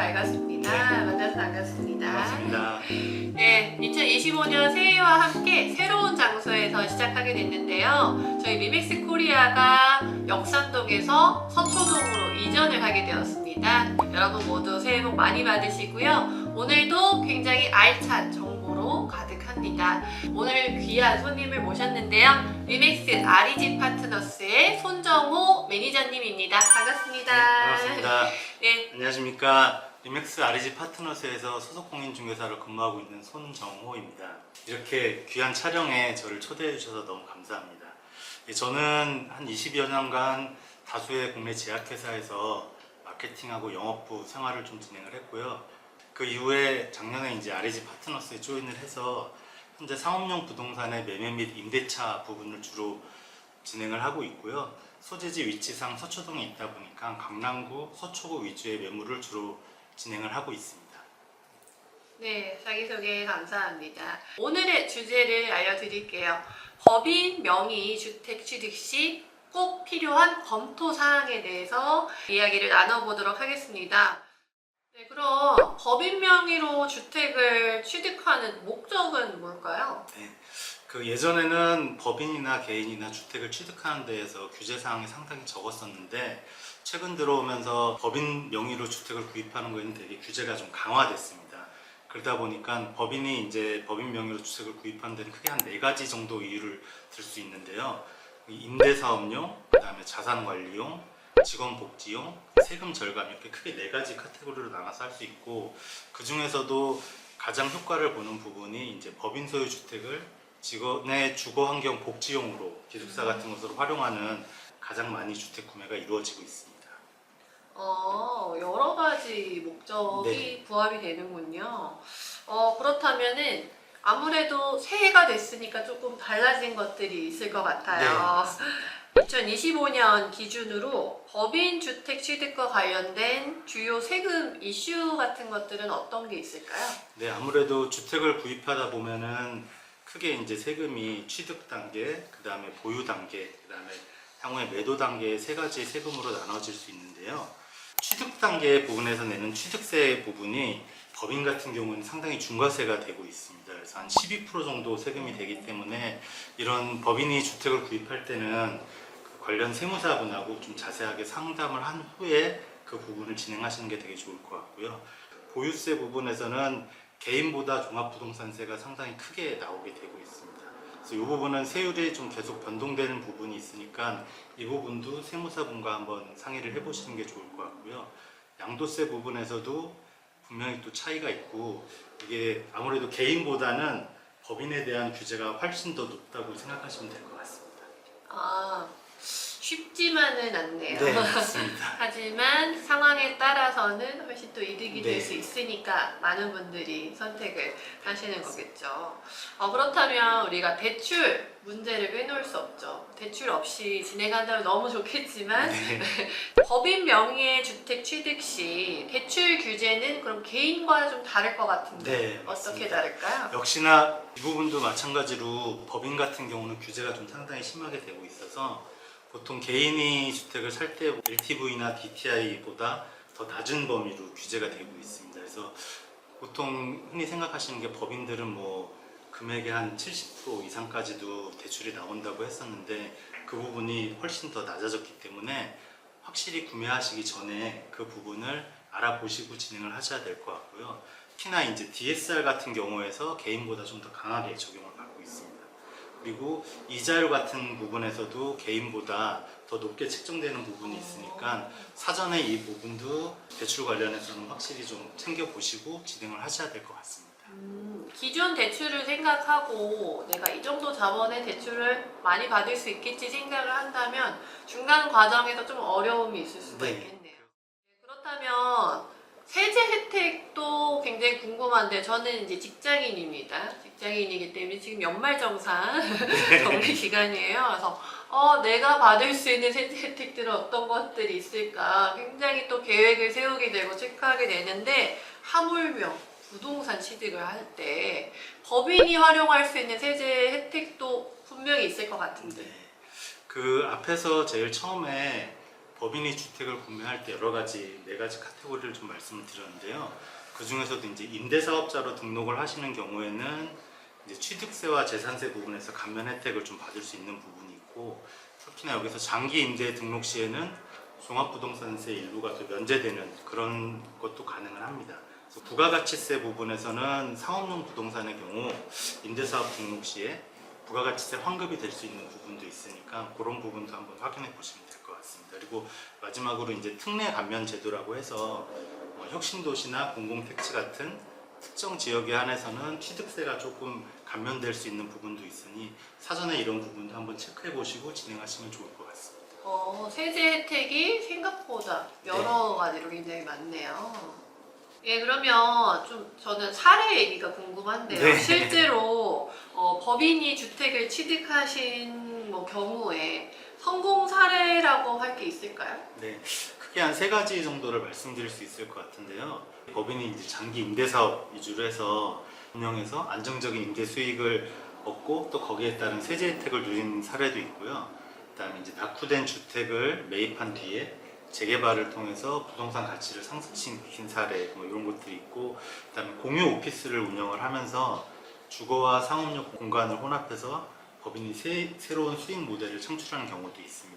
밝았습니다. 만나서 반갑습니다. 반갑습니다. 네, 2025년 새해와 함께 새로운 장소에서 시작하게 됐는데요. 저희 리맥스 코리아가 역삼동에서 서초동으로 이전을 하게 되었습니다. 여러분 모두 새해 복 많이 받으시고요. 오늘도 굉장히 알찬 정보로 가득합니다. 오늘 귀한 손님을 모셨는데요. 리맥스 REG 파트너스의 손정호 매니저님입니다. 반갑습니다. 네, 반갑습니다. 네. 안녕하십니까. 리맥스 REG 파트너스에서 소속 공인중개사로 근무하고 있는 손정호입니다. 이렇게 귀한 촬영에 저를 초대해 주셔서 너무 감사합니다. 저는 한 20여 년간 다수의 국내 제약회사에서 마케팅하고 영업부 생활을 좀 진행을 했고요. 그 이후에 작년에 이제 REG 파트너스에 조인을 해서 현재 상업용 부동산의 매매 및 임대차 부분을 주로 진행을 하고 있고요. 소재지 위치상 서초동에 있다 보니까 강남구, 서초구 위주의 매물을 주로 진행을 하고 있습니다. 네, 자기소개 감사합니다. 오늘의 주제를 알려드릴게요. 법인 명의 주택 취득 시 꼭 필요한 검토 사항에 대해서 이야기를 나눠보도록 하겠습니다. 네, 그럼 법인 명의로 주택을 취득하는 목적은 뭘까요? 네, 그 예전에는 법인이나 개인이나 주택을 취득하는 데에서 규제 사항이 상당히 적었었는데 최근 들어오면서 법인 명의로 주택을 구입하는 거에는 되게 규제가 좀 강화됐습니다. 그러다 보니까 법인이 이제 법인 명의로 주택을 구입하는 데는 크게 한 4가지 정도 이유를 들 수 있는데요. 임대사업용, 그 다음에 자산관리용, 직원복지용, 세금 절감 이렇게 크게 4가지 카테고리로 나눠서 할 수 있고 그 중에서도 가장 효과를 보는 부분이 이제 법인 소유 주택을 직원의 주거 환경 복지용으로 기숙사 같은 것으로 활용하는 가장 많이 주택 구매가 이루어지고 있습니다. 여러 가지 목적이 네. 부합이 되는군요. 그렇다면은 아무래도 새해가 됐으니까 조금 달라진 것들이 있을 것 네, 같아요. 맞습니다. 2025년 기준으로 법인 주택 취득과 관련된 주요 세금 이슈 같은 것들은 어떤 게 있을까요? 네, 아무래도 주택을 구입하다 보면은 크게 이제 세금이 취득 단계, 그 다음에 보유 단계, 그 다음에 향후에 매도 단계 3가지 세금으로 나눠질 수 있는데요. 취득 단계 부분에서 내는 취득세 부분이 법인 같은 경우는 상당히 중과세가 되고 있습니다. 그래서 한 12% 정도 세금이 되기 때문에 이런 법인이 주택을 구입할 때는 그 관련 세무사분하고 좀 자세하게 상담을 한 후에 그 부분을 진행하시는 게 되게 좋을 것 같고요. 보유세 부분에서는 개인보다 종합부동산세가 상당히 크게 나오게 되고 있습니다. 그래서 이 부분은 세율이 좀 계속 변동되는 부분이 있으니까 이 부분도 세무사분과 한번 상의를 해보시는 게 좋을 것 같고요. 양도세 부분에서도 분명히 또 차이가 있고 이게 아무래도 개인보다는 법인에 대한 규제가 훨씬 더 높다고 생각하시면 될 것 같습니다. 쉽지만은 않네요. 네, 맞습니다. 하지만 상황에 따라서는 훨씬 또 이득이 될 네. 수 있으니까 많은 분들이 선택을 하시는 거겠죠. 그렇다면 우리가 대출 문제를 빼놓을 수 없죠. 대출 없이 진행한다면 너무 좋겠지만 네. 법인 명의의 주택 취득 시 대출 규제는 그럼 개인과 좀 다를 것 같은데 네, 어떻게 맞습니다. 다를까요? 역시나 이 부분도 마찬가지로 법인 같은 경우는 규제가 좀 상당히 심하게 되고 있어서 보통 개인이 주택을 살 때 LTV나 DTI보다 더 낮은 범위로 규제가 되고 있습니다. 그래서 보통 흔히 생각하시는 게 법인들은 뭐 금액의 한 70% 이상까지도 대출이 나온다고 했었는데 그 부분이 훨씬 더 낮아졌기 때문에 확실히 구매하시기 전에 그 부분을 알아보시고 진행을 하셔야 될 것 같고요. 특히나 이제 DSR 같은 경우에서 개인보다 좀 더 강하게 적용을 받고 있습니다. 그리고 이자율 같은 부분에서도 개인보다 더 높게 책정되는 부분이 있으니까 사전에 이 부분도 대출 관련해서는 확실히 좀 챙겨보시고 진행을 하셔야 될 것 같습니다. 기존 대출을 생각하고 내가 이 정도 자본의 대출을 많이 받을 수 있겠지 생각을 한다면 중간 과정에서 좀 어려움이 있을 수가 네. 있겠네요. 네, 그렇다면 세제 혜택도 굉장히 궁금한데 저는 이제 직장인입니다. 직장인이기 때문에 지금 연말정산 정리 기간이에요. 그래서 내가 받을 수 있는 세제 혜택들은 어떤 것들이 있을까 굉장히 또 계획을 세우게 되고 체크하게 되는데 하물며 부동산 취득을 할 때 법인이 활용할 수 있는 세제 혜택도 분명히 있을 것 같은데. 그 앞에서 제일 처음에 법인이 주택을 구매할 때 여러 가지 네 가지 카테고리를 좀 말씀을 드렸는데요. 그 중에서도 이제 임대사업자로 등록을 하시는 경우에는 이제 취득세와 재산세 부분에서 감면 혜택을 좀 받을 수 있는 부분이 있고, 특히나 여기서 장기 임대 등록 시에는 종합부동산세 일부가 또 면제되는 그런 것도 가능을 합니다. 그래서 부가가치세 부분에서는 상업용 부동산의 경우 임대사업 등록 시에 부가가치세 환급이 될 수 있는 부분도 있으니까 그런 부분도 한번 확인해 보시면 될 것 같습니다. 그리고 마지막으로 이제 특례 감면 제도라고 해서 혁신도시나 공공택지 같은 특정 지역에 한해서는 취득세가 조금 감면될 수 있는 부분도 있으니 사전에 이런 부분도 한번 체크해 보시고 진행하시면 좋을 것 같습니다. 세제 혜택이 생각보다 여러 가지로 굉장히 많네요. 예, 그러면 좀 저는 사례 얘기가 궁금한데요. 네. 실제로 법인이 주택을 취득하신 경우에 성공 사례라고 할 게 있을까요? 네, 크게 한 세 가지 정도를 말씀드릴 수 있을 것 같은데요. 법인이 이제 장기 임대사업 위주로 해서 운영해서 안정적인 임대 수익을 얻고 또 거기에 따른 세제 혜택을 누린 사례도 있고요. 그다음에 이제 낙후된 주택을 매입한 뒤에 재개발을 통해서 부동산 가치를 상승시킨 사례 이런 것들이 있고, 그다음에 공유 오피스를 운영을 하면서 주거와 상업용 공간을 혼합해서 법인이 새로운 수익 모델을 창출하는 경우도 있습니다.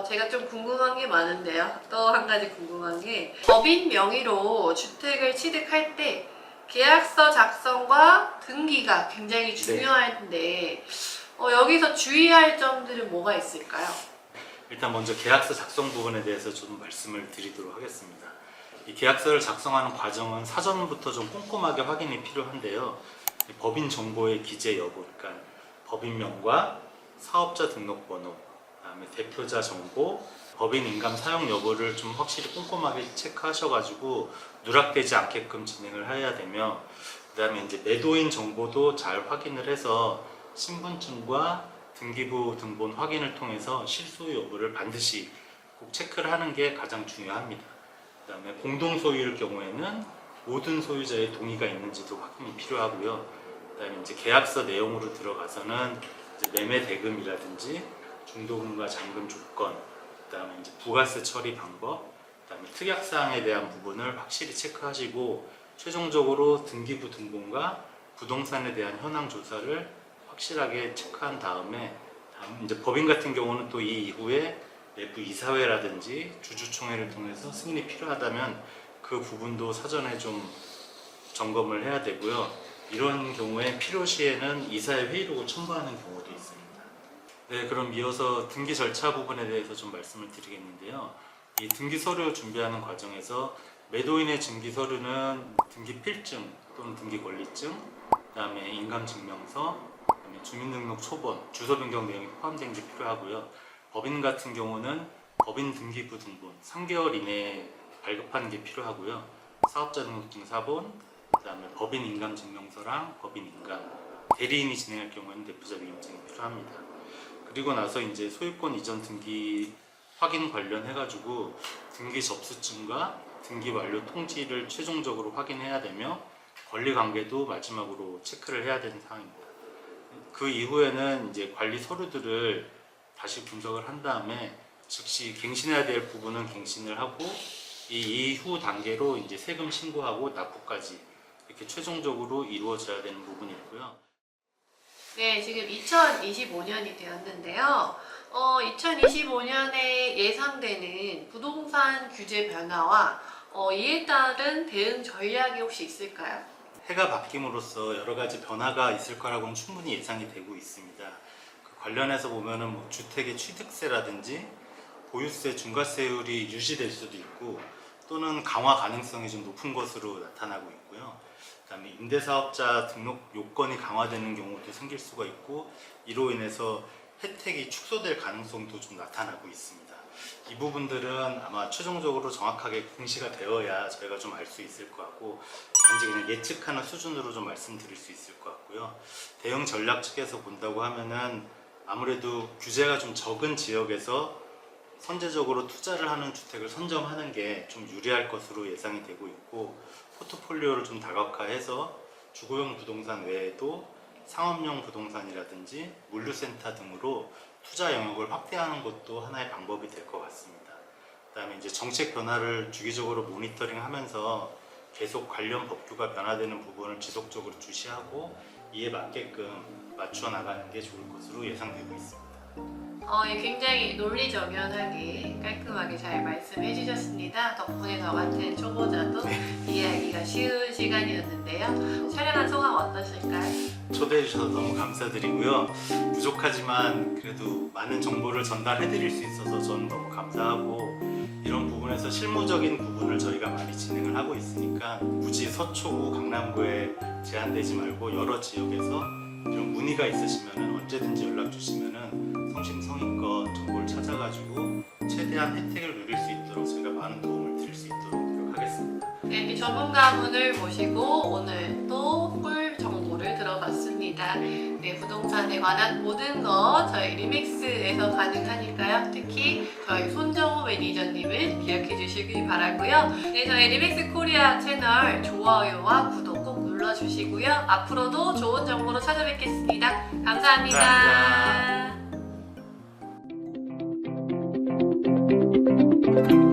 제가 좀 궁금한 게 많은데요. 또 한 가지 궁금한 게 법인 명의로 주택을 취득할 때 계약서 작성과 등기가 굉장히 중요한데 여기서 주의할 점들은 뭐가 있을까요? 일단 먼저 계약서 작성 부분에 대해서 좀 말씀을 드리도록 하겠습니다. 이 계약서를 작성하는 과정은 사전부터 좀 꼼꼼하게 확인이 필요한데요. 법인 정보의 기재 여부, 그러니까 법인명과 사업자 등록번호, 그다음에 대표자 정보, 법인 인감 사용 여부를 좀 확실히 꼼꼼하게 체크하셔가지고 누락되지 않게끔 진행을 해야 되며, 그다음에 이제 매도인 정보도 잘 확인을 해서 신분증과 등기부 등본 확인을 통해서 실소 여부를 반드시 꼭 체크를 하는 게 가장 중요합니다. 그다음에 공동 소유일 경우에는 모든 소유자의 동의가 있는지도 확인이 필요하고요. 그다음에 이제 계약서 내용으로 들어가서는 이제 매매 대금이라든지 중도금과 잔금 조건, 그다음에 이제 부가세 처리 방법, 그다음에 특약 사항에 대한 부분을 확실히 체크하시고 최종적으로 등기부 등본과 부동산에 대한 현황 조사를 확실하게 체크한 다음에 이제 법인 같은 경우는 또 이 이후에 내부 이사회라든지 주주총회를 통해서 승인이 필요하다면 그 부분도 사전에 좀 점검을 해야 되고요. 이런 경우에 필요시에는 이사회 회의록을 첨부하는 경우도 있습니다. 네, 그럼 이어서 등기 절차 부분에 대해서 좀 말씀을 드리겠는데요. 이 등기 서류 준비하는 과정에서 매도인의 증기 서류는 등기 필증 또는 등기 권리증, 그다음에 인감증명서, 주민등록 초본, 주소 변경 내용이 포함된 게 필요하고요. 법인 같은 경우는 법인 등기부 등본 3개월 이내에 발급하는 게 필요하고요. 사업자 등록증 사본, 그다음에 법인 인감 증명서랑 법인 인감, 대리인이 진행할 경우에는 대표자 위임증이 필요합니다. 그리고 나서 이제 소유권 이전 등기 확인 관련해가지고 등기 접수증과 등기 완료 통지를 최종적으로 확인해야 되며 권리 관계도 마지막으로 체크를 해야 되는 사항입니다. 그 이후에는 이제 관리 서류들을 다시 분석을 한 다음에 즉시 갱신해야 될 부분은 갱신을 하고 이 이후 단계로 이제 세금 신고하고 납부까지 이렇게 최종적으로 이루어져야 되는 부분이 있고요. 네, 지금 2025년이 되었는데요. 2025년에 예상되는 부동산 규제 변화와 이에 따른 대응 전략이 혹시 있을까요? 해가 바뀜으로써 여러 가지 변화가 있을 거라고는 충분히 예상이 되고 있습니다. 그 관련해서 보면은 주택의 취득세라든지 보유세 중과세율이 유지될 수도 있고 또는 강화 가능성이 좀 높은 것으로 나타나고 있고요. 그다음에 임대사업자 등록 요건이 강화되는 경우도 생길 수가 있고 이로 인해서 혜택이 축소될 가능성도 좀 나타나고 있습니다. 이 부분들은 아마 최종적으로 정확하게 공시가 되어야 저희가 좀 알 수 있을 것 같고 단지 그냥 예측하는 수준으로 좀 말씀드릴 수 있을 것 같고요. 대응 전략 측에서 본다고 하면은 아무래도 규제가 좀 적은 지역에서 선제적으로 투자를 하는 주택을 선점하는 게 좀 유리할 것으로 예상이 되고 있고 포트폴리오를 좀 다각화해서 주거용 부동산 외에도 상업용 부동산이라든지 물류센터 등으로 투자 영역을 확대하는 것도 하나의 방법이 될 것 같습니다. 그다음에 이제 정책 변화를 주기적으로 모니터링하면서 계속 관련 법규가 변화되는 부분을 지속적으로 주시하고 이에 맞게끔 맞추어 나가는 게 좋을 것으로 예상되고 있습니다. 예, 굉장히 논리정연하게 깔끔하게 잘 말씀해 주셨습니다. 덕분에 저 같은 초보자도 이해하기가 쉬운 시간이었는데요. 촬영한 소감 어떠실까요? 초대해 주셔서 너무 감사드리고요. 부족하지만 그래도 많은 정보를 전달해 드릴 수 있어서 저는 너무 감사하고, 이런 부분에서 실무적인 부분을 저희가 많이 진행을 하고 있으니까 굳이 서초구, 강남구에 제한되지 말고 여러 지역에서 이런 문의가 있으시면 언제든지 연락 주시면 성심성의껏 정보를 찾아가지고 최대한 혜택을 누릴 수 있도록 저희가 많은 도움을 드릴 수 있도록 노력하겠습니다. 네, 이렇게 전문가분을 모시고 오늘 또 꿀 정보를 들어봤습니다. 네, 부동산에 관한 모든 것 저희 리믹스에서 가능하니까요. 특히 저희 손정호 매니저님을 기억해 주시길 바라고요. 네, 저희 리믹스 코리아 채널 좋아요와 구독 꼭 눌러주시고요. 앞으로도 좋은 정보로 찾아뵙겠습니다. 감사합니다. 감사합니다.